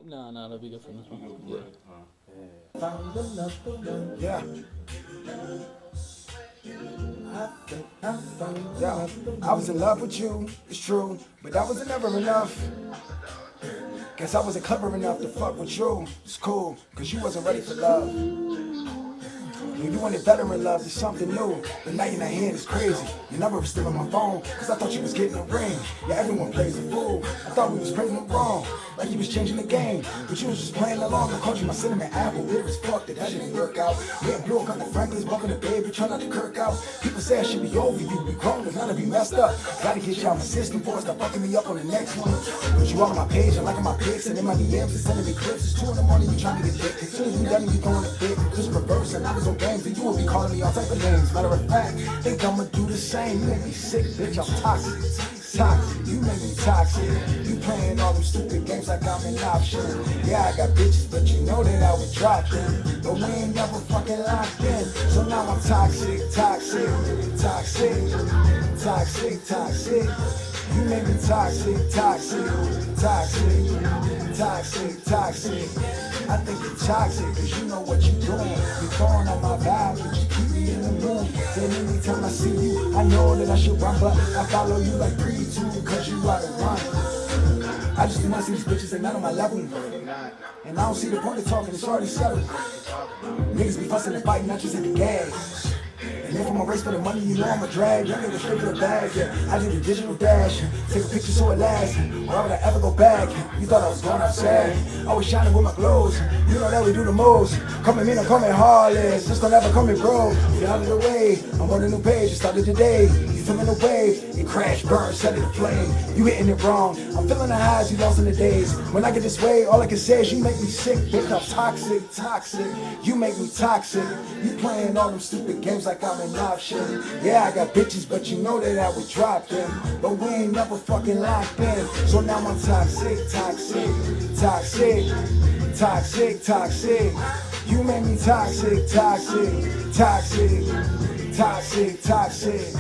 No, no, that'll be good for this one. Yeah. Yeah. Yeah, I was in love with you, it's true, but that wasn't ever enough. Guess I wasn't clever enough to fuck with you. It's cool, cause you wasn't ready for love. When you wanted veteran love, it's something new. But now you're not here, it's crazy. Your number was still on my phone, cause I thought you was getting a ring. Yeah, everyone plays a fool. I thought we was playing it wrong, like you was changing the game. But you was just playing along. I called you my cinnamon apple, it was fucked, that didn't work out. Yeah, blew a couple Franklins, bumping the baby, trying not to kirk out. People say I should be over you, be grown, but none of you messed up. Gotta get you out my system before I start fucking me up on the next one. Put you all on my page, I like my pics, and in my DMs, it's sending me clips. It's 2 in the morning, you trying to get dick. As soon as we done, you going to big. Just reverse, and I was on games, and you will be calling me all type of names. Matter of fact, think I'ma do the same. You make me sick, bitch, I'm toxic. Toxic, you make me toxic. You playing all them stupid games like I'm an option. Yeah, I got bitches, but you know that I would drop them. But we ain't never fucking locked in. So now I'm toxic, toxic, toxic, toxic, toxic. You make me toxic, toxic, toxic, toxic, toxic. I think you're toxic, cause you know what you're doing. You're throwing on my vibe, but you keep me in the mood. Then anytime I see you, I know that I should run, but I follow you like 3-2, cause you out of run. I just wanna see these bitches, they not on my level. And I don't see the point of talking, it's already settled. Niggas be fussing and fighting, I just hit the gas. And if I'm a race for the money, you know I'm a drag. Young nigga straight for the bag, yeah. I did a digital dash. Take a picture so it lasts. Why would I ever go back? You thought I was going outside. Always shining with my clothes. You know that we do the most. Coming mean, I'm coming heartless. Just don't ever come me bro. Get out of the way. I'm on a new page. It started today. You feeling the wave. It crash, burn, set it aflame. You hitting it wrong. I'm feeling the highs you lost in the days. When I get this way, all I can say is you make me sick. Bitch, I'm toxic, toxic. You make me toxic. You playing all them stupid games like I'm an option. Yeah, I got bitches, but you know that I would drop them. But we ain't never fucking locked in. So now I'm toxic, toxic, toxic, toxic, toxic. You make me toxic, toxic, toxic, toxic, toxic.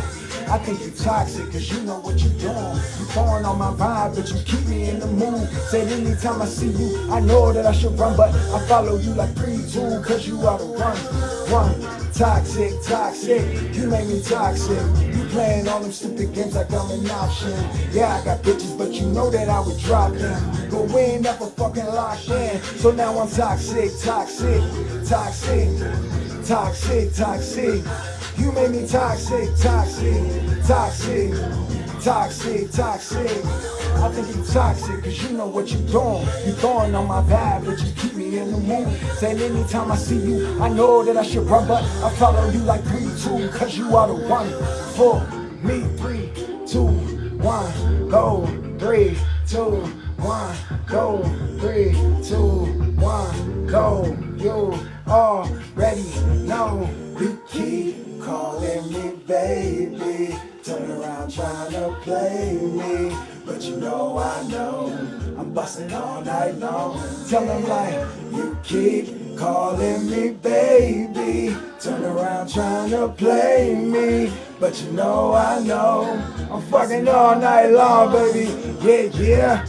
I think you toxic, cause you know what you're doing. You throwing on my vibe, but you keep me in the mood. Said anytime I see you, I know that I should run, but I follow you like 3-2, cause you out of run. Toxic, toxic, you make me toxic. You playing all them stupid games like I'm an option. Yeah, I got bitches, but you know that I would drop them. But we ain't never fucking locked in. So now I'm toxic, toxic, toxic, toxic, toxic. You make me toxic, toxic, toxic, toxic, toxic. I think you toxic, cause you know what you're doing. You throwing on my vibe, but you keep me in the mood. Saying anytime I see you, I know that I should run, but I follow you like 3-2, cause you are the one for me. 3, 2, 1, go. 3, 2, 1, go. 3, 2, 1, go. You already know. You keep calling me baby, turn around trying to play me, but you know I know I'm busting all night long. Tell them like, you keep calling me baby, turn around trying to play me, but you know I know I'm fucking all night long, baby. Yeah, yeah,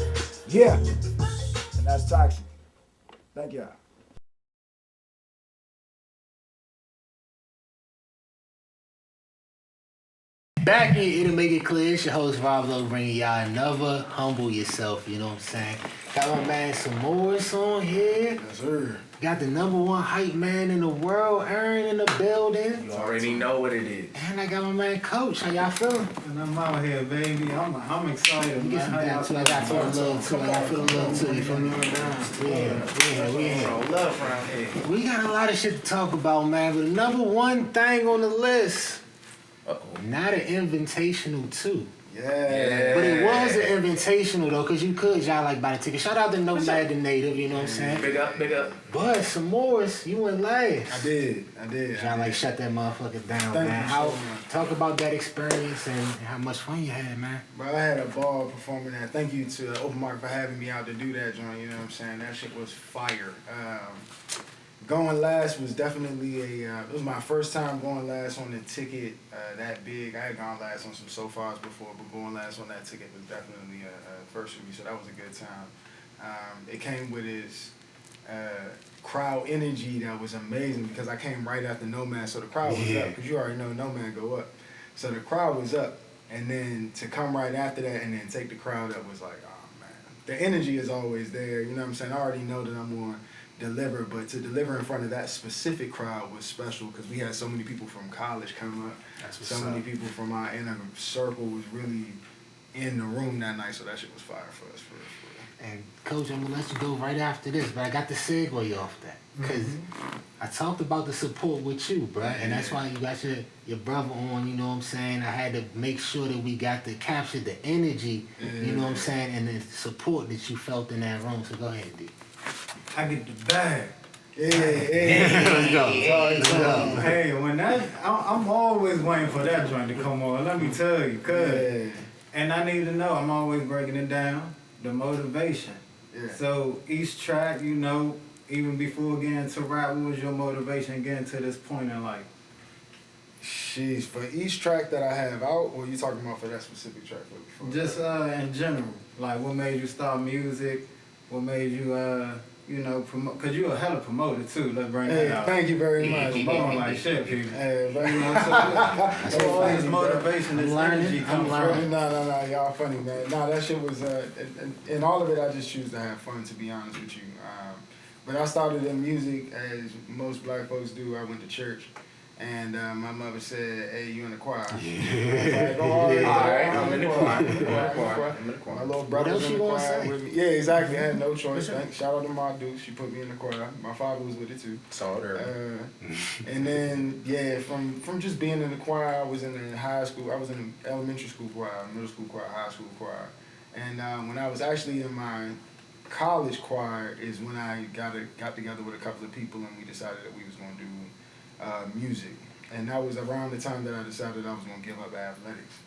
yeah. And that's toxic. Thank y'all. Back in It'll Make It Clear, it's your host Rob Lowe bringing y'all another Humble Yourself, you know what I'm saying? Got my man Samoris on here. Yes, sir. Got the #1 hype man in the world, Aaron in the building. You already know what it is. And I got my man Coach. How y'all feeling? And I'm out here, baby. I'm excited. You get some down too. I got to feel a little too. I got to feel a little too. You feel me? We here. Show love around here. We got a lot of shit to talk about, man. But the #1 thing on the list, not an invitational too. Yeah. But it was an invitational though, cause you could y'all like buy the ticket. Shout out to Nomad the Native, you know what I'm saying? Big up, big up. But Samoris, you went last. I did. Y'all like shut that motherfucker down, Thank man. you How so much. talk about that experience and how much fun you had, man. Bro, I had a ball performing that. Thank you to Open Mark for having me out to do that, John. You know what I'm saying? That shit was fire. Going last was definitely it was my first time going last on the ticket that big. I had gone last on some so fars before, but going last on that ticket was definitely a first for me, so that was a good time. It came with his crowd energy that was amazing because I came right after Nomad, so the crowd was up because you already know Nomad go up. So the crowd was up, and then to come right after that and then take the crowd up was like, oh man, the energy is always there. You know what I'm saying? I already know that I'm going to deliver, but to deliver in front of that specific crowd was special because we had so many people from college come up. So many people from our inner circle was really in the room that night, so that shit was fire for us. For real. And Coach, I'm gonna let you go right after this, but I got to segue off that because I talked about the support with you, bro, and that's why you got your brother on. You know what I'm saying? I had to make sure that we got to capture the energy. You know what I'm saying, and the support that you felt in that room. So go ahead, D. I get the bag. Let's go. Hey, when that, I'm always waiting for that joint to come on. Let me tell you, cuz. And I need to know, I'm always breaking it down, the motivation. So each track, you know, even before getting to rap, what was your motivation getting to this point in life? Sheesh, for each track that I have out, or you talking about for that specific track? Just in general, like what made you start music? What made you, you know, promote? Cause you a hella promoter too. Let's bring that out. Thank you very much. Promoting like shit, people. Hey, very You know, much. so all this motivation, this energy comes from. No, y'all funny, man. No, that shit was, in all of it, I just choose to have fun, to be honest with you. But I started in music, as most black folks do. I went to church. And my mother said, hey, you in the choir. Yeah. All right, I'm in the choir. My little brother was in the choir with me. Yeah, exactly. I had no choice. Shout out to my dude. She put me in the choir. My father was with it too. Saw her. And then, yeah, from just being in the choir, I was in the high school. I was in the elementary school choir, middle school choir, high school choir. And when I was actually in my college choir is when I got together with a couple of people and we decided that we was going to do music, and that was around the time that I decided I was going to give up athletics,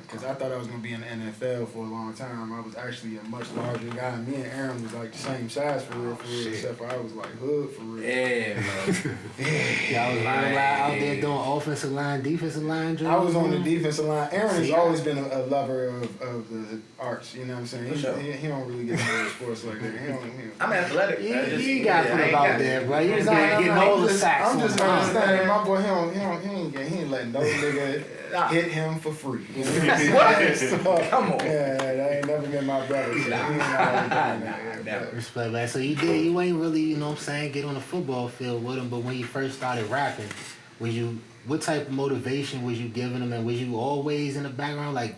because I thought I was going to be in the NFL for a long time. I was actually a much larger guy. Me and Aaron was like the same size for real, except for I was like hood for real. Yeah, man. Y'all was out there doing offensive line, defensive line drills? I was on the defensive line. Aaron has always been a lover of the arts, you know what I'm saying? He don't really get into sports like that. I'm athletic. You got put him out there, bro. You was out there getting all the sacks. I'm just understanding. My boy, he ain't letting no nigga hit him for free. So, come on. Yeah, that ain't never been my brother. So Respect, man. So you ain't really, you know what I'm saying, get on the football field with him, but when you first started rapping, what type of motivation was you giving him, and was you always in the background, like,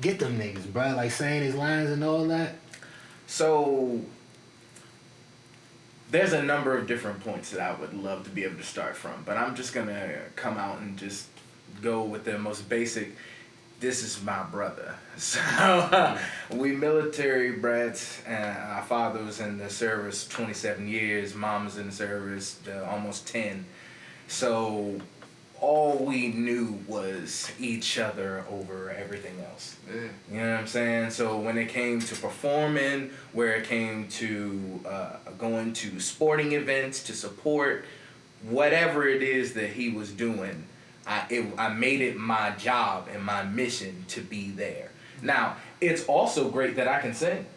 get them niggas, bro, like saying his lines and all that? So there's a number of different points that I would love to be able to start from, but I'm just gonna come out and just go with the most basic. This is my brother. So we military brats, and our father was in the service 27 years, mom was in the service almost 10. So all we knew was each other over everything else. Yeah. You know what I'm saying? So when it came to performing, where it came to going to sporting events to support whatever it is that he was doing, I made it my job and my mission to be there. Now, it's also great that I can sing.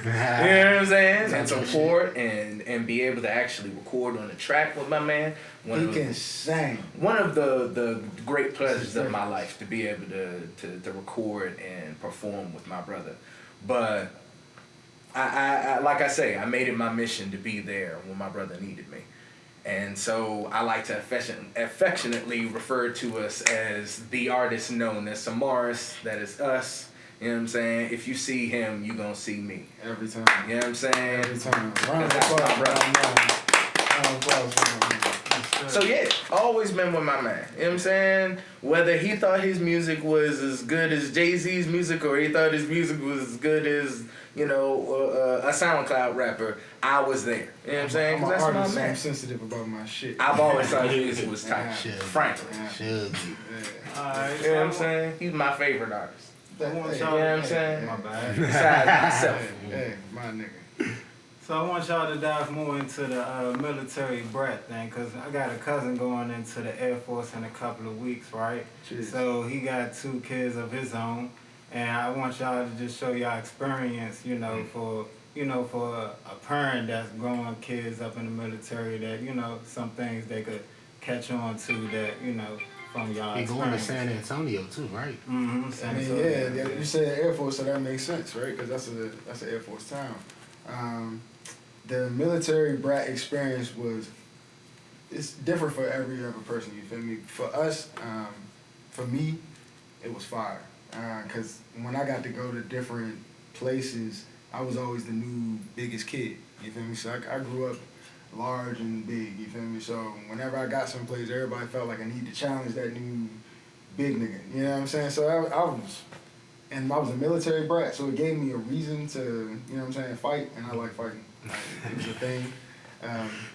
You know what I'm saying? And support and be able to actually record on the track with my man. He can sing. One of the great pleasures of my life to be able to record and perform with my brother. But I like I say, I made it my mission to be there when my brother needed me. And so I like to affectionately refer to us as the artist known as Samoris. That is us. You know what I'm saying? If you see him, you gonna see me. Every time. You know what I'm saying? Every time. That's my brother. So yeah, always been with my man. You know what I'm saying? Whether he thought his music was as good as Jay-Z's music or he thought his music was as good as, you know, a SoundCloud rapper, I was there. You know what I'm saying? I'm an That's artist, my so man. I'm sensitive about my shit. I've always thought his music was tight. Frankly. Should be. Alright, You know what I'm saying? He's my favorite artist. I want You know y'all what I'm saying? My bad. Besides myself. Hey, my nigga. So I want y'all to dive more into the military brat thing, because I got a cousin going into the Air Force in a couple of weeks, right? Jeez. So he got 2 kids of his own. And I want y'all to just show y'all experience, for a parent that's growing kids up in the military, that some things they could catch on to, that from y'all. You're going to San Antonio too, right? Mm-hmm. I mean, yeah, you said Air Force, so that makes sense, right? Because that's an Air Force town. The military brat experience it's different for every other person. You feel me? For us, for me, it was fire. Because when I got to go to different places, I was always the new biggest kid. You feel me? So I grew up large and big. You feel me? So whenever I got someplace, everybody felt like I need to challenge that new big nigga. You know what I'm saying? So I was a military brat, so it gave me a reason to, fight, and I like fighting. It was a thing.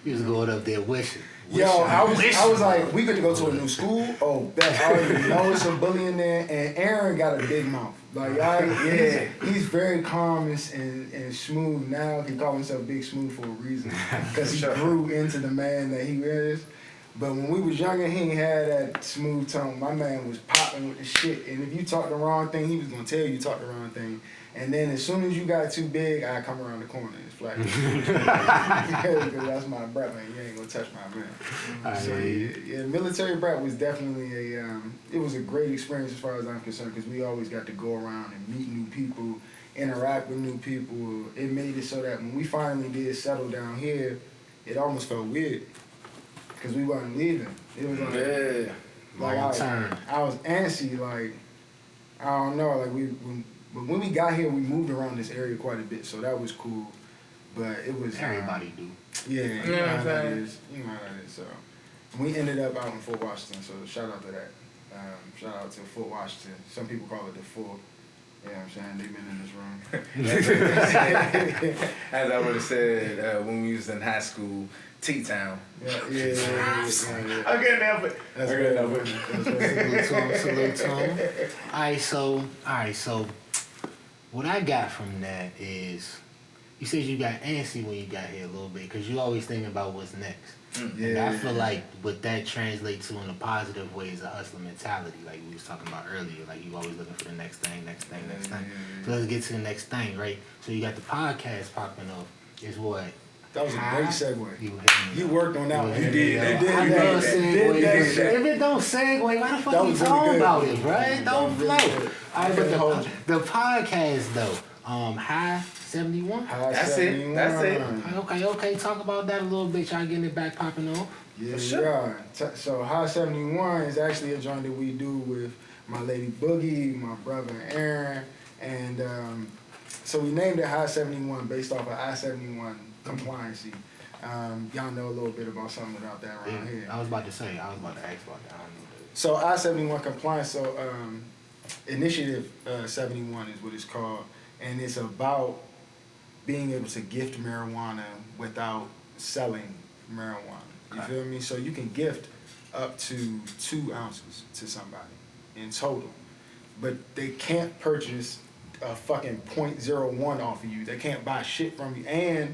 You was going up there wishing. I was like, we get to go to a new school. Oh, bet I already know it's a bully in there, and Aaron got a big mouth. Like, he's very calm and smooth now. He called himself Big Smooth for a reason, because he grew into the man that he is. But when we was younger, he ain't had that smooth tone. My man was popping with the shit, and if you talked the wrong thing, he was gonna tell you talked the wrong thing. And then as soon as you got too big, I come around the corner and it's flat. Because that's my brat, man. You ain't gonna touch my man. So yeah, military brat was definitely it was a great experience as far as I'm concerned, because we always got to go around and meet new people, interact with new people. It made it so that when we finally did settle down here, it almost felt weird, because we wasn't leaving. It was like, I was antsy, like, I don't know, like but when we got here, we moved around this area quite a bit, so that was cool. But it was everybody do. Yeah, you know how that is. So we ended up out in Fort Washington. So shout out to that. Shout out to Fort Washington. Some people call it the Fort. You know what I'm saying? They've been in this room. As I would have said when we was in high school, T-Town. Yeah. I'm getting that, but that's good. Salute to him. All right, so what I got from that is, you said you got antsy when you got here a little bit, because you always thinking about what's next. And I feel like what that translates to in a positive way is a hustler mentality, like we was talking about earlier. Like, you always looking for the next thing. So let's get to the next thing, right? So you got the podcast popping up. Is what? That was a great segue. You worked on that one. You did. I love segues. If it don't segue, why the fuck you talking about it, bro? It don't flow. All right, but the podcast though, High 71. That's it. Okay. Talk about that a little bit. Y'all getting it back popping off. Yeah, sure. So High 71 is actually a joint that we do with my lady Boogie, my brother Aaron, and so we named it High 71 based off of I-71 compliancy. Y'all know a little bit about something about that around here. I was about to ask about that. I don't know that. So I-71 compliance, so Initiative 71 is what it's called, and it's about being able to gift marijuana without selling marijuana. You feel me? So you can gift up to 2 ounces to somebody in total, but they can't purchase a fucking .01 off of you. They can't buy shit from you, and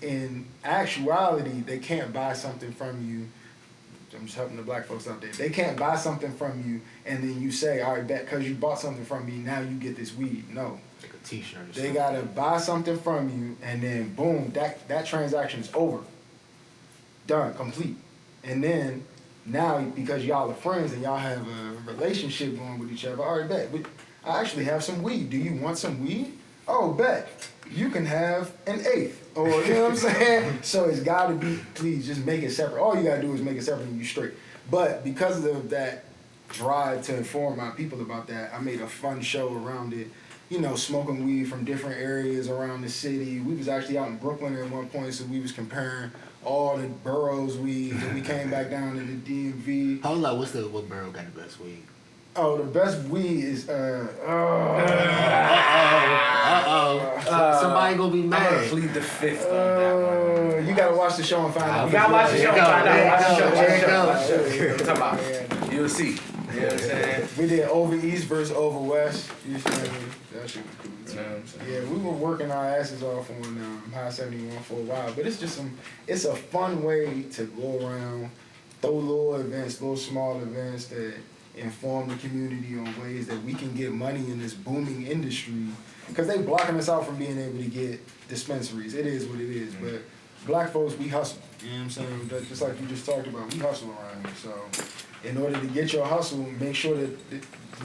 in actuality, they can't buy something from you. I'm just helping the black folks out there. They can't buy something from you and then you say, all right, bet because you bought something from me, now you get this weed. No. Like a t-shirt. They gotta buy something from you, and then boom, that transaction is over. Done, complete. And then now, because y'all are friends and y'all have a relationship going with each other, all right, bet. But I actually have some weed. Do you want some weed? Oh, bet. You can have an 1/8. Or, you know what I'm saying? So it's got to be, please, just make it separate. All you got to do is make it separate and you straight. But because of that drive to inform my people about that, I made a fun show around it. You know, smoking weed from different areas around the city. We was actually out in Brooklyn at one point, so we was comparing all the boroughs weeds, and we came back down to the DMV. Hold on, what borough got the best weed? Oh, the best weed is somebody gonna be mad. I'm gonna plead the fifth on that one. You gotta watch the show and find out. You gotta watch the show and find out. Watch the show. I'm talking about. You'll see. You know what I'm saying? We did Over East versus Over West. You see me? That shit was cool too. Yeah, we were working our asses off on High 71 for a while, but it's just it's a fun way to go around, throw little events, little small events that inform the community on ways that we can get money in this booming industry. Because they blocking us out from being able to get dispensaries. It is what it is. But black folks, we hustle. You know what I'm saying? Just like you just talked about, we hustle around here. So in order to get your hustle, make sure that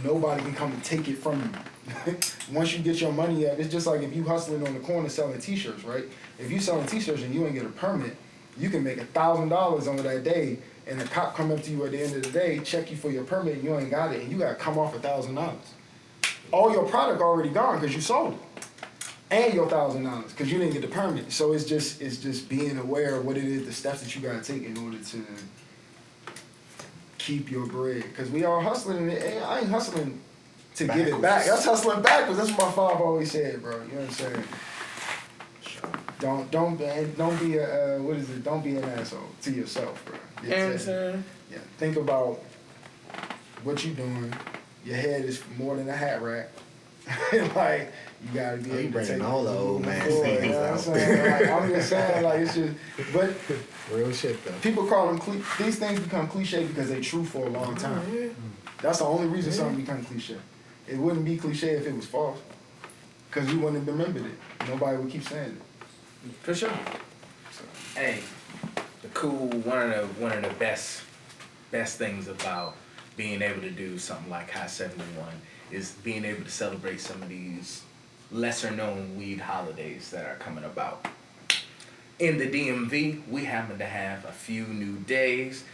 nobody can come and take it from you. Once you get your money up, it's just like if you hustling on the corner selling t-shirts, right? If you selling t-shirts and you ain't get a permit, you can make $1,000 on that day, and the cop come up to you at the end of the day, check you for your permit, and you ain't got it, and you got to come off $1,000. All your product already gone because you sold it, and your $1,000 because you didn't get the permit. So it's just being aware of what it is, the steps that you got to take in order to keep your bread. Because we all hustling, and I ain't hustling to get it back. That's hustling backwards. That's what my father always said, bro. You know what I'm saying? Don't be a what is it? Don't be an asshole to yourself, bro. You know what I'm saying? Yeah. Think about what you doing. Your head is more than a hat rack. Like you gotta be able to take all the old man things. You know what I'm saying? Like, I'm just saying, like it's just, but real shit though. People call them these things become cliche because they true for a long time. That's the only reason something become cliche. It wouldn't be cliche if it was false, because you wouldn't have remembered it. Nobody would keep saying it. For sure. So. Hey, one of the best things about being able to do something like High 71 is being able to celebrate some of these lesser known weed holidays that are coming about. In the DMV, we happen to have a few new days.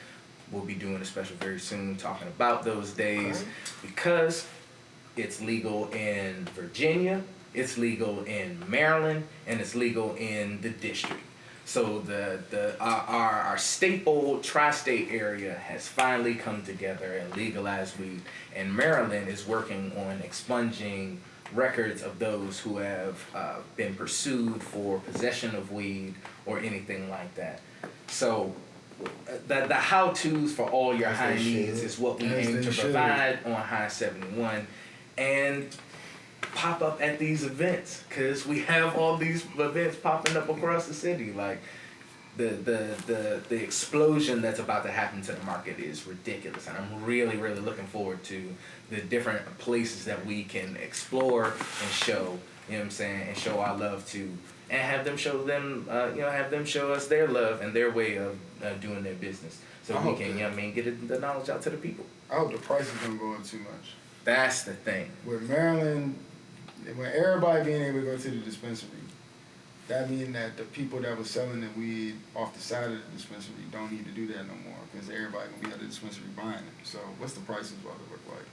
We'll be doing a special very soon talking about those days because it's legal in Virginia, it's legal in Maryland, and it's legal in the district. So our staple tri-state area has finally come together and legalized weed, and Maryland is working on expunging records of those who have been pursued for possession of weed or anything like that. So the how-tos for all your high needs is what we aim to provide on High 71 and pop up at these events, because we have all these events popping up across the city. Like the explosion that's about to happen to the market is ridiculous, and I'm really looking forward to the different places that we can explore and show, you know what I'm saying, and show our love to, and have them show them, have them show us their love and their way of doing their business, so we can, get the knowledge out to the people. I hope the price is gonna go up too much. That's the thing. With Maryland, when everybody being able to go to the dispensary, that means that the people that were selling the weed off the side of the dispensary don't need to do that no more, because everybody gonna be at the dispensary buying it. So what's the prices about to look like?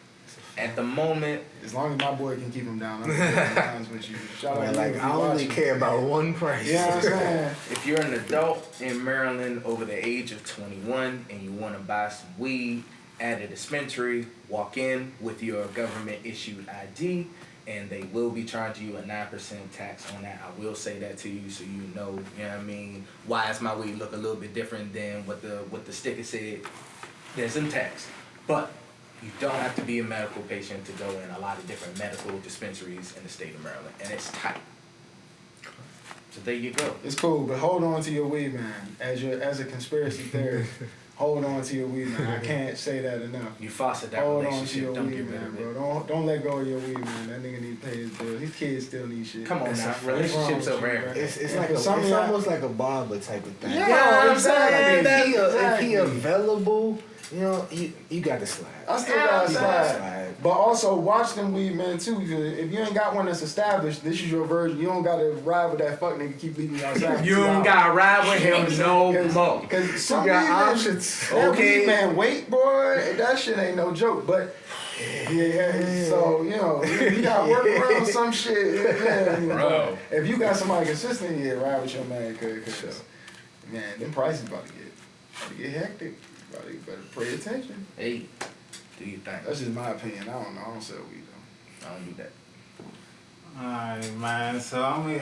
At the moment, as long as my boy can keep them down, I'm honest with you. Shout out to you. I only care about one price. Yeah, you know what I'm saying? If you're an adult in Maryland over the age of 21 and you want to buy some weed at a dispensary, walk in with your government issued ID, and they will be charging you a 9% tax on that. I will say that to you so you know what I mean? Why does my weed look a little bit different than what the sticker said? There's some tax. But you don't have to be a medical patient to go in a lot of different medical dispensaries in the state of Maryland, and it's tight. So there you go. It's cool, but hold on to your weed, man. As a conspiracy theorist, hold on to your weed, man. I can't say that enough. You foster that hold relationship. On to your don't weed, get rid man, of it. bro. Don't let go of your weed, man. That nigga need to pay his bill. His kids still need shit. Come on now. Relationships are rare. It's like it's almost like a barber type of thing. Yeah, exactly. If he available, you got to slide. I still got to slide. But also watch them weed men too. If you ain't got one that's established, this is your version. You don't got to ride with that fuck nigga keep leaving you outside. You don't got to ride with him no more. Because some got weed options. That weed man weight, boy, that shit ain't no joke. But yeah, so you got to work around some shit. Bro. If you got somebody consistent, ride with your man. Cause man, them prices about to get hectic. You better pay attention. Hey, do you think? That's just my opinion. I don't know. I don't sell weed though. I don't do that. Alright, man. So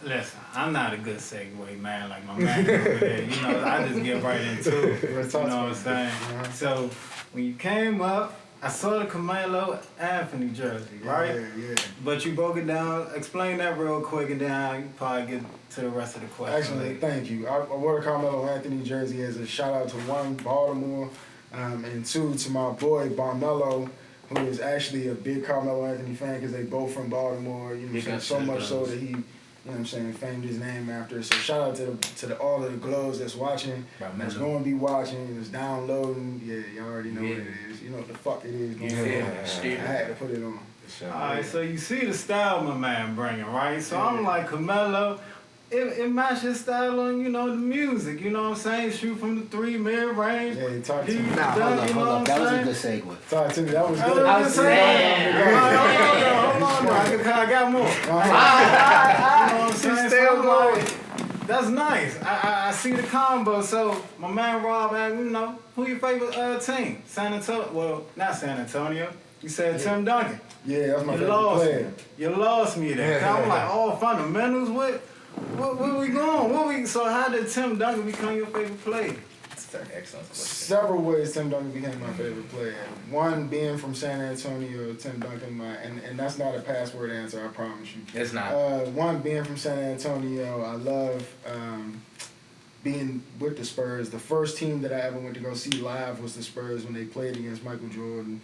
listen, I'm not a good segue, man. Like my man over there. I just get right into it. You know what I'm saying? Uh-huh. So when you came up, I saw the Carmelo Anthony jersey, right? Yeah. But you broke it down. Explain that real quick, and then you probably get to the rest of the question. Actually, thank you. I wore the Carmelo Anthony jersey as a shout out to one Baltimore And two, to my boy, Barmello, who is actually a big Carmelo Anthony fan because they both from Baltimore, you know what I'm saying? So much so that he, you know what I'm saying, famed his name after. So shout out to all of the Globes that's watching, that's going to be watching, that's downloading. Yeah, y'all already know what it is. You know what the fuck it is. I had to put it on. Alright, so you see the style my man bringing, right? So I'm like, Carmelo, it matches style on, you know, the music, you know what I'm saying? Shoot from the 3 mid-range. Yeah, talk to me. Nah, hold up. That was a good segue. Talk to me. That was good. I was saying, hold on, I got more. You know what I'm saying? Still going. That's nice. I see the combo. So my man Rob, you know, who your favorite team? San Antonio? Well, not San Antonio. You said Tim Duncan. Yeah, that's my favorite player. You lost me there. I'm like, fundamentals. Where we going? So how did Tim Duncan become your favorite player? That's an excellent question. Several ways Tim Duncan became my favorite player. One being from San Antonio, Tim Duncan, and that's not a password answer, I promise you. It's not. One being from San Antonio, I love being with the Spurs. The first team that I ever went to go see live was the Spurs when they played against Michael Jordan.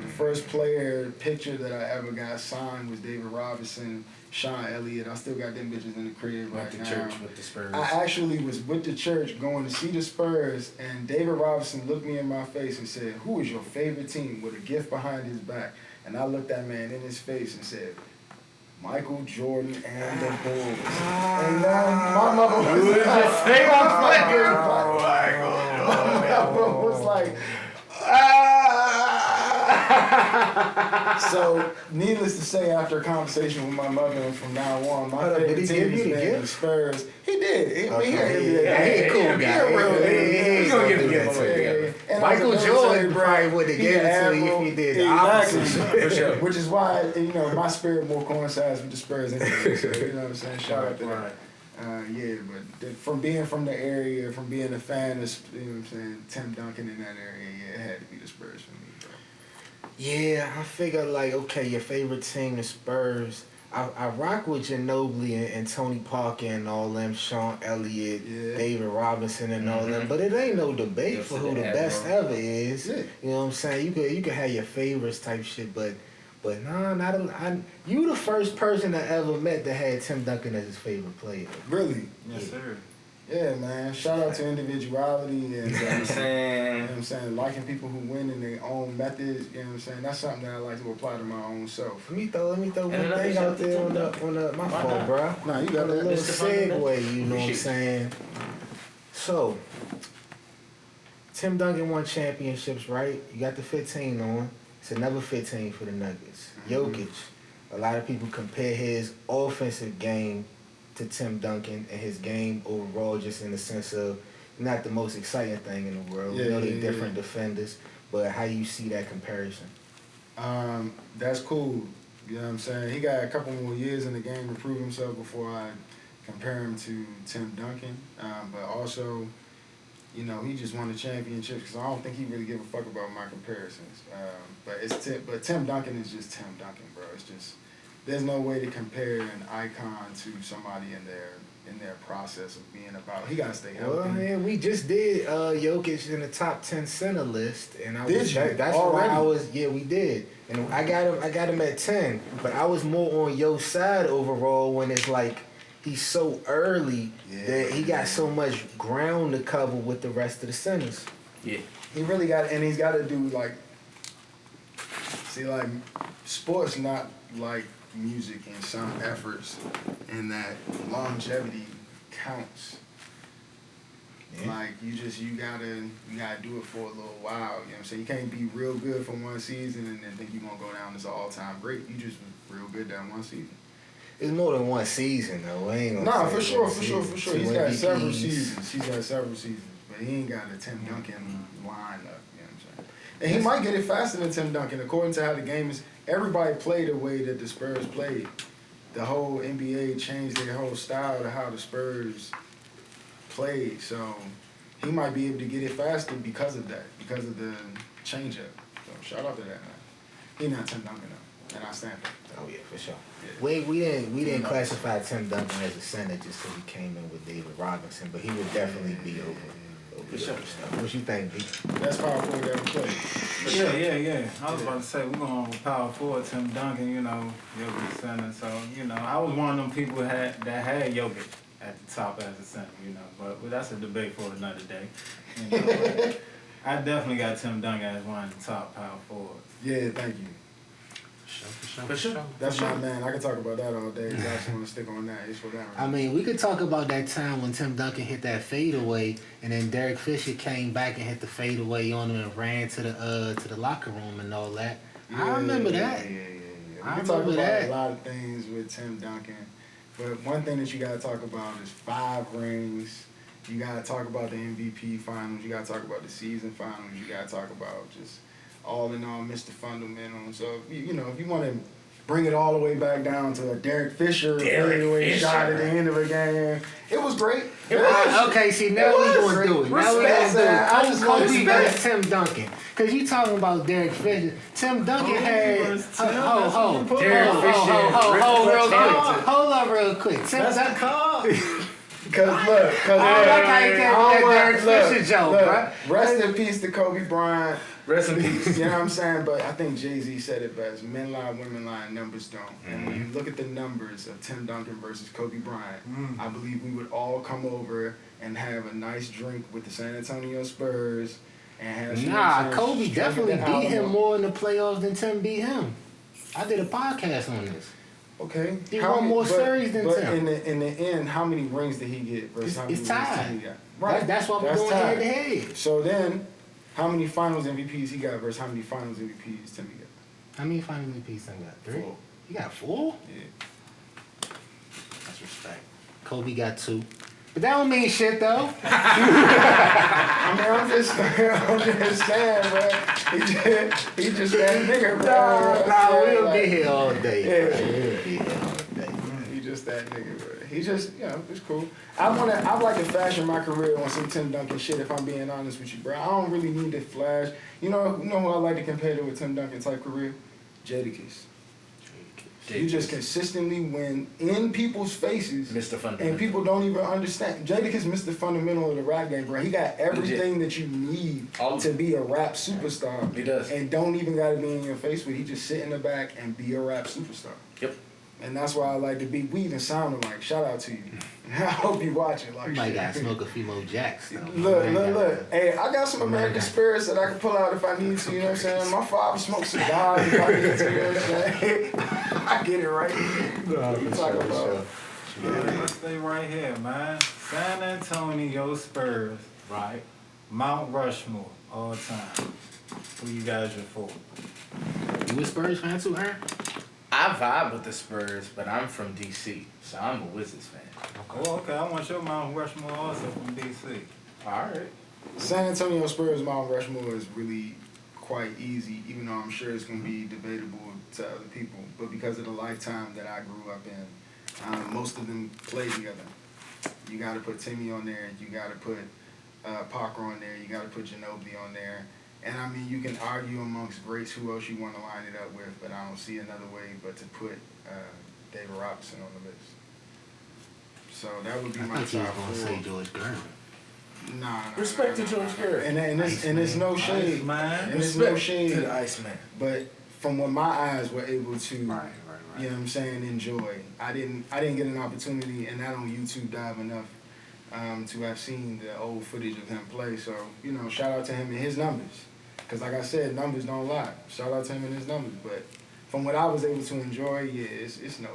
The first player picture that I ever got signed was David Robinson, Sean Elliott. I still got them bitches in the crib right now. Went to church with the Spurs. I actually was with the church going to see the Spurs, and David Robinson looked me in my face and said, "Who is your favorite team?" with a gift behind his back. And I looked that man in his face and said, "Michael Jordan and the Bulls." And my mother was like, So, needless to say, after a conversation with my mother, from now on, my favorite team is the Spurs. He did. He a cool guy. He's gonna give the gift. Michael Jordan probably would have given it to you if he did the opposite. For sure. Which is why, you know, my spirit more coincides with the Spurs anyway. So, you know what I'm saying? Shout out to that. Yeah, but from being from the area, from being a fan of, you know what I'm saying, Tim Duncan in that area, yeah, it had to be the Spurs for me, bro. Yeah, I figured like, okay, your favorite team, the Spurs. I rock with Ginobili and Tony Parker and all them, Sean Elliott, David Robinson and all them, but it ain't no debate for who the best ever is. Yeah. You know what I'm saying? You could have your favorites type shit, but nah, you the first person I ever met that had Tim Duncan as his favorite player. Really? Yes, sir. Yeah, man. Shout out to individuality and you know what I'm saying? You know what I'm saying? Liking people who win in their own methods. You know what I'm saying? That's something that I like to apply to my own self. Let me throw one thing out there on the my fault, bro. Nah, you got a little segue, you know what I'm saying? So, Tim Duncan won championships, right? You got the 15 on. It's another 15 for the Nuggets. Jokic. A lot of people compare his offensive game to Tim Duncan and his game overall, just in the sense of not the most exciting thing in the world. We know they're different defenders, but how you see that comparison? That's cool. You know what I'm saying? He got a couple more years in the game to prove himself before I compare him to Tim Duncan. But also, you know, he just won the championship, because I don't think he really give a fuck about my comparisons. But Tim Duncan is just Tim Duncan, bro. It's just, there's no way to compare an icon to somebody in their process of being about. He gotta stay healthy. Well, man, we just did Jokic in the top 10 center list, and that's already? why I was. Yeah, we did, and I got him at 10. But I was more on your side overall when it's like he's so early that he got so much ground to cover with the rest of the centers. Yeah, he really got, and he's got to do like sports not like music in some efforts, and that longevity counts. Yeah. Like you gotta do it for a little while. You know what I'm saying? You can't be real good for one season and then think you're gonna go down as an all-time great. You just real good that one season. It's more than one season though. I ain't gonna nah, say for sure. He's got several seasons, but he ain't got a Tim Duncan lineup. You know what I'm saying? And he might get it faster than Tim Duncan, according to how the game is. Everybody played the way that the Spurs played. The whole NBA changed their whole style to how the Spurs played. So he might be able to get it faster because of that, because of the change-up. So shout out to that, man. He not Tim Duncan though, and I stand for it. Oh yeah, for sure. Yeah. We didn't classify Tim Duncan as a center just because he came in with David Robinson, but he would definitely be What you think, B? Best power forward ever played. Yeah. I was about to say, we're going to power forward, Tim Duncan, you know, Jokic center. So, you know, I was one of them people that had Jokic at the top as a center, you know. But that's a debate for another day. You know, but I definitely got Tim Duncan as one of the top power forwards. Yeah, thank you. For sure. That's my man. I can talk about that all day. I just want to stick on that. It's for that. I mean, we could talk about that time when Tim Duncan hit that fadeaway, and then Derek Fisher came back and hit the fadeaway on him and ran to the locker room and all that. I remember that. Yeah. I We can talk remember about that. a lot of things with Tim Duncan, but one thing that you got to talk about is 5 rings. You got to talk about the MVP finals. You got to talk about the season finals. You got to talk about just all in all, Mr. Fundamental. So, you know, if you want to bring it all the way back down to a Derek Fisher fadeaway shot at the end of a game, it was great. Okay, see, now we're going to do it. Now we're going to do it. I just want Kobe to versus Tim Duncan. Because you talking about Derek Fisher. Tim Duncan had... Hold up real quick. Tim Duncan... Because I like how you came with that Derek Fisher joke, bro. Rest in peace to Kobe Bryant. Rest in peace. You know what I'm saying? But I think Jay-Z said it best. Men lie, women lie, numbers don't. And when you look at the numbers of Tim Duncan versus Kobe Bryant, I believe we would all come over and have a nice drink with the San Antonio Spurs and have Kobe definitely beat him more in the playoffs than Tim beat him. I did a podcast on this. Okay. He won more series than Tim. But in the end, how many rings did he get versus how many It's rings tied. Tim got? Right. That's why we're going head to head. So then, how many finals MVPs he got versus how many finals MVPs Timmy got? How many final MVPs Tim got? 3? 4. He got 4? Yeah. That's respect. Kobe got 2. But that don't mean shit, though. I mean, I'm just saying, bro. He just that nigga, bro. We'll be here all day. Yeah. Bro. We'll be here all day. He just that nigga, bro. He just, you know, it's cool. I'd like to fashion my career on some Tim Duncan shit, if I'm being honest with you, bro. I don't really need to flash. You know who I like to compare to with Tim Duncan type career? Jadakiss. You just consistently win in people's faces. Mr. Fundamental. And people don't even understand. Jadakiss Mr. Fundamental of the rap game, bro. He got everything that you need to be a rap superstar. He does. And don't even got to be in your face with it. He just sit in the back and be a rap superstar. Yep. And that's why I like to be. We even sound alike. Shout out to you. I hope you watching. Like, You might gotta smoke a few more jacks, though. Look. Hey, I got some American spirits that I can pull out if I need to, you know what I'm saying? My father smokes cigars if I need to, you know what I'm saying? I get it right. What you talking about? Let's stay right here, man. San Antonio Spurs, right? Mount Rushmore, all time. Who you guys are for? You a Spurs fan too, Aaron? I vibe with the Spurs, but I'm from D.C., so I'm a Wizards fan. Oh, okay. I want your Mount Rushmore also from D.C. All right. San Antonio Spurs Mount Rushmore is really quite easy, even though I'm sure it's going to be debatable to other people. But because of the lifetime that I grew up in, most of them play together. You got to put Timmy on there. You got to put Parker on there. You got to put Ginobili on there. And I mean, you can argue amongst greats who else you want to line it up with, but I don't see another way but to put David Robinson on the list. So that would be my I thought you was top gonna 4. say George Gervin. Nah. Respect to George Gervin. And it's no shade. Man. And it's no To shade. the Iceman. But from what my eyes were able to, Right. you know what I'm saying, enjoy. I didn't get an opportunity, and I don't YouTube dive enough to have seen the old footage of him play. So, you know, shout out to him and his numbers. Because like I said, numbers don't lie. Shout out to him and his numbers. But from what I was able to enjoy, yeah, it's no.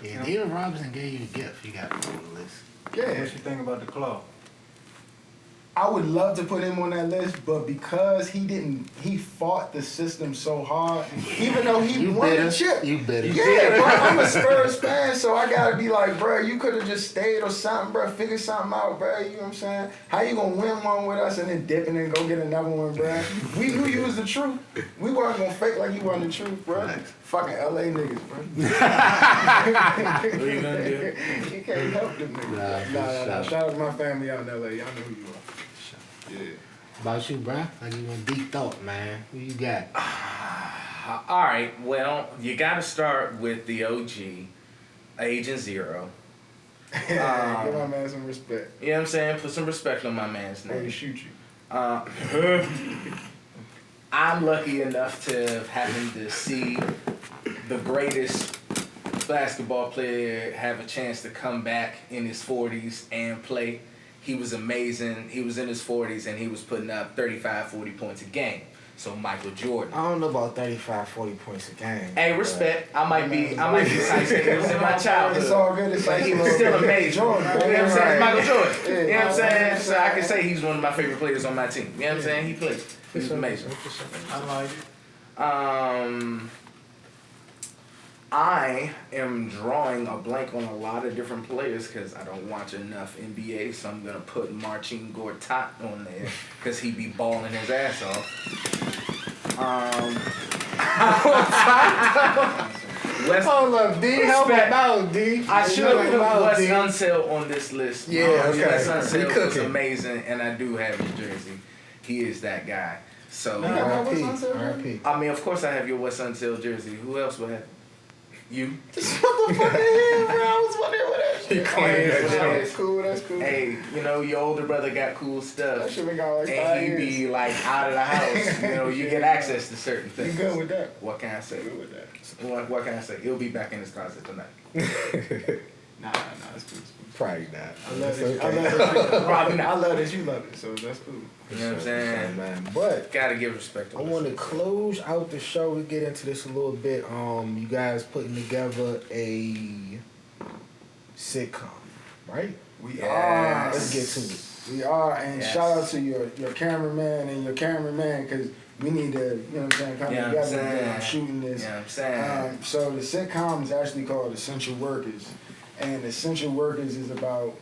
Yeah, David Robinson gave you a gift. You got to put on the list. Yeah. What you think about the claw? I would love to put him on that list, but because he fought the system so hard, even though he won the chip. You better. Yeah, bro, I'm a Spurs fan, so I gotta be like, bro, you could have just stayed or something, bro, figure something out, bro, you know what I'm saying? How you gonna win one with us and then dip and then go get another one, bro? We knew you was the truth. We weren't gonna fake like you wasn't the truth, bro. Nice. Fucking LA niggas, bro. What are you gonna do? You can't help them niggas. Nah. Shout out to my family out in LA. Y'all know who you are. Yeah. About you, bro? Like you went deep thought, man. Who you got? All right. Well, you got to start with the OG, Agent Zero. Give my man some respect. You know what I'm saying? Put some respect on my man's Before he name. shoot you. I'm lucky enough to happen to see the greatest basketball player have a chance to come back in his 40s and play. He was amazing. He was in his 40s and he was putting up 35, 40 points a game. So Michael Jordan. I don't know about 35, 40 points a game. Hey, respect. I might be sidestepping. It was in my childhood. It's all good. It's But like he was still amazing. Jordan, You know what I'm saying? Michael Jordan. Yeah, You know what I'm saying? So I can 100%. say he's one of my favorite players on my team. You know what I'm saying? He played. He was amazing. I like it. I am drawing a blank on a lot of different players because I don't watch enough NBA, so I'm gonna put Marcin Gortat on there because he be balling his ass off. Wes, Hold up, D. Help him Respect. out, D. I should have put Wes D. Unseld on this list. Yeah, okay. Wes He Unseld was cooking. amazing, and I do have his jersey. He is that guy. So, R.I.P. R.I.P. I mean, of course I have your Wes Unseld jersey. Who else would have? You? That's cool. That's cool. Hey, you know, your older brother got cool That stuff. shit been got like 5 And he years. be like out of the house. You know, you get access to certain You things. good with that? What can I say? Good with that. What can I say? He'll be back in his closet tonight. Nah, it's cool. Probably not. I love It's it. I okay. love that. Probably not. I love that you love it, so that's cool. You know what I'm saying? Man. But Gotta give respect to I want to close out the show. We get into this a little bit. You guys putting together a sitcom, right? We Yes. are. Let's get to it. We are, and Yes. shout out to your cameraman and your cameraman because we need to, you know what I'm saying, come Yeah, I'm together saying. on shooting this. You know what I'm saying? So the sitcom is actually called Essential Workers, and Essential Workers is about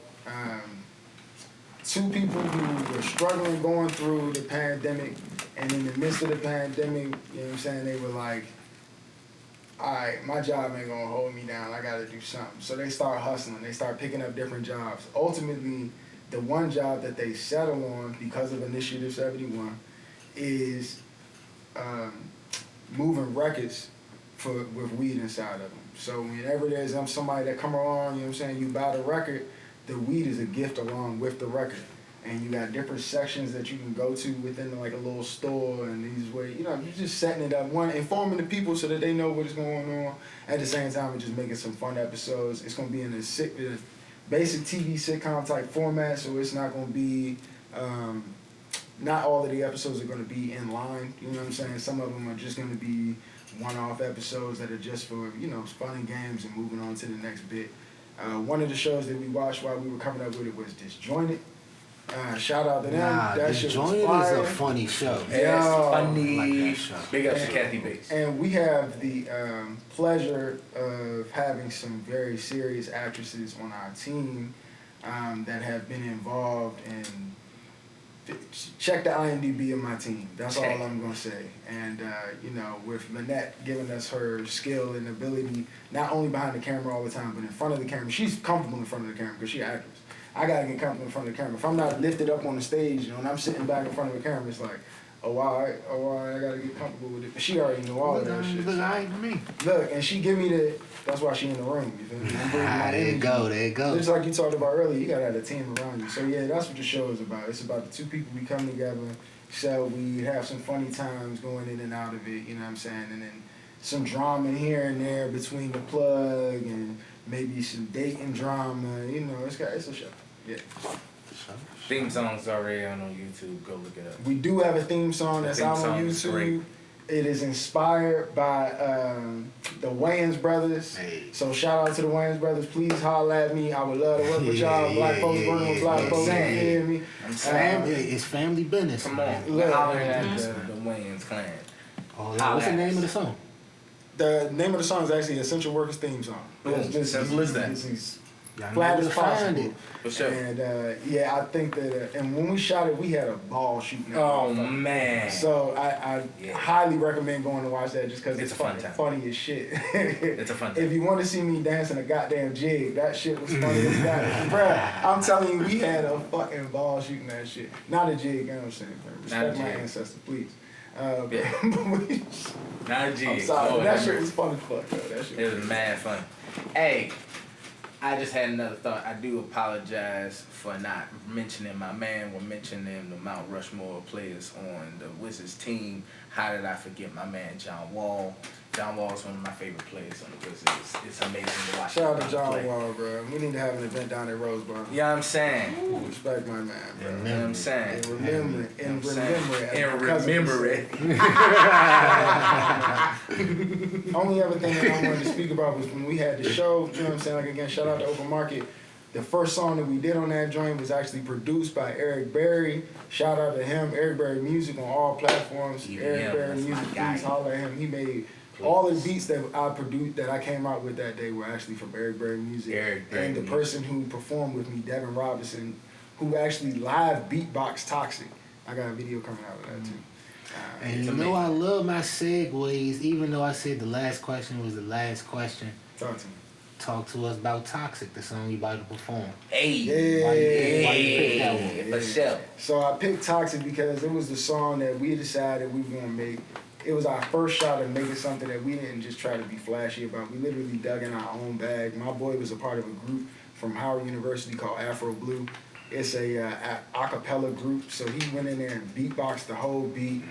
two people who were struggling going through the pandemic, and in the midst of the pandemic, you know what I'm saying, they were like, alright, my job ain't gonna hold me down, I gotta do something. So they start hustling, they start picking up different jobs. Ultimately, the one job that they settle on because of Initiative 71 is moving records with weed inside of them. So whenever there's somebody that come along, you know what I'm saying, you buy the record, the weed is a gift along with the record. And you got different sections that you can go to within like a little store, and these way, you know, you're just setting it up, one, informing the people so that they know what is going on. At the same time, we're just making some fun episodes. It's gonna be in a basic TV sitcom type format, so it's not gonna be, not all of the episodes are gonna be in line, you know what I'm saying? Some of them are just gonna be one-off episodes that are just for, you know, fun and games and moving on to the next bit. One of the shows that we watched while we were coming up with it was Disjointed. Shout out to them. Nah, That shit was Disjointed is fire. a funny show. It's Yo. funny. I like that show. Big ups to Kathy Bates. And we have the pleasure of having some very serious actresses on our team that have been involved in. Check the IMDb of my team. That's all I'm going to say. And, you know, with Lynette giving us her skill and ability, not only behind the camera all the time, but in front of the camera. She's comfortable in front of the camera because she's an actress. I got to get comfortable in front of the camera. If I'm not lifted up on the stage, you know, and I'm sitting back in front of the camera, it's like, oh, all right, I got to get comfortable with it. But she already knew all of that shit. Look, I ain't me. Look, and she give me the, that's why she in the room. You feel me? I'm bringing my There you energy. go, there you go. Just like you talked about earlier, you gotta have a team around you. So yeah, that's what the show is about. It's about the two people we come together, sell weed, have some funny times going in and out of it, you know what I'm saying? And then some drama here and there between the plug and maybe some dating drama, you know, it's a show. Yeah. Theme song's already on YouTube. Go look it up. We do have a theme song The that's theme out on song is YouTube. great. It is inspired by the Wayans brothers. Hey. So shout out to the Wayans brothers. Please holler at me. I would love to work with y'all. Black folks working with black folks. You hear me? I'm Yeah, saying, it's family business. come man. on, Look. holler at the Wayans clan. Oh, yeah. What's the name of the song? The name of the song is actually Essential Workers theme song. Boom. It's just Simple as that. It's as Y'all know flat where as to find possible. it. For sure. And yeah, I think that, and when we shot it, we had a ball shooting. that Oh motherfucker. man. So I Yeah. highly recommend going to watch that just because It's it's a fun fucking time. funny as shit. It's a fun time. If you want to see me dancing a goddamn jig, that shit was funny as that. Bruh, I'm telling you, we had a fucking ball shooting that shit. Not a jig, you know what I'm saying? Not a Respect my jig. ancestors, please. Yeah. We- Not a G. I'm sorry, Oh, but that shit was fun as fuck, though. That shit It was mad fun. Hey, I just had another thought. I do apologize for not mentioning my man. We're mentioning the Mount Rushmore players on the Wizards team. How did I forget my man John Wall? John Wall is one of my favorite players on the Wizards. It's amazing to watch. Shout out to him John play. Wall, bro. We need to have an event down at Roseboro. You know what I'm saying? Respect my man, bro. You know what I'm saying? And remember it. And remember it. And remember it. Only other thing that I wanted to speak about was when we had the show, you know what I'm saying? Like, again, shout out to Open Market. The first song that we did on that joint was actually produced by Eric Berry. Shout out to him. Eric Berry Music on all platforms. Eric Berry Music, please holler at him. He made all the beats that I produced, that I came out with that day, were actually from Eric Berry Music. And the person who performed with me, Devin Robinson, who actually live beatbox Toxic. I got a video coming out of that too. And you know I love my segues, even though I said the last question was the last question. Talk to me. Talk to us about Toxic, the song you about to perform. Hey. Yeah. Why you pick that one? For sure. So I picked Toxic because it was the song that we decided we were going to make. It was our first shot at making something that we didn't just try to be flashy about. We literally dug in our own bag. My boy was a part of a group from Howard University called Afro Blue. It's a cappella group, so he went in there and beatboxed the whole beat.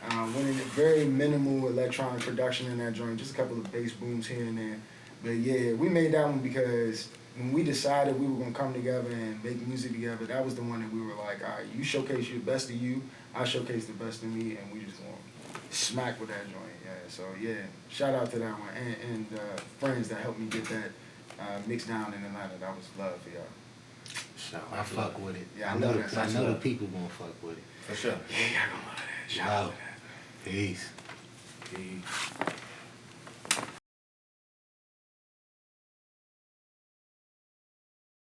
Went in very minimal electronic production in that joint, just a couple of bass booms here and there. But yeah, we made that one because when we decided we were gonna come together and make music together, that was the one that we were like, all right, you showcase your best of you, I showcase the best of me, and we just gonna smack with that joint. Yeah, so yeah, shout out to that one and friends that helped me get that mixed down in Atlanta. That was love for y'all. I fuck with it. Yeah, I know the people gonna fuck with it. For sure. Yeah, y'all gonna love that. Shout out to that. Peace. Peace.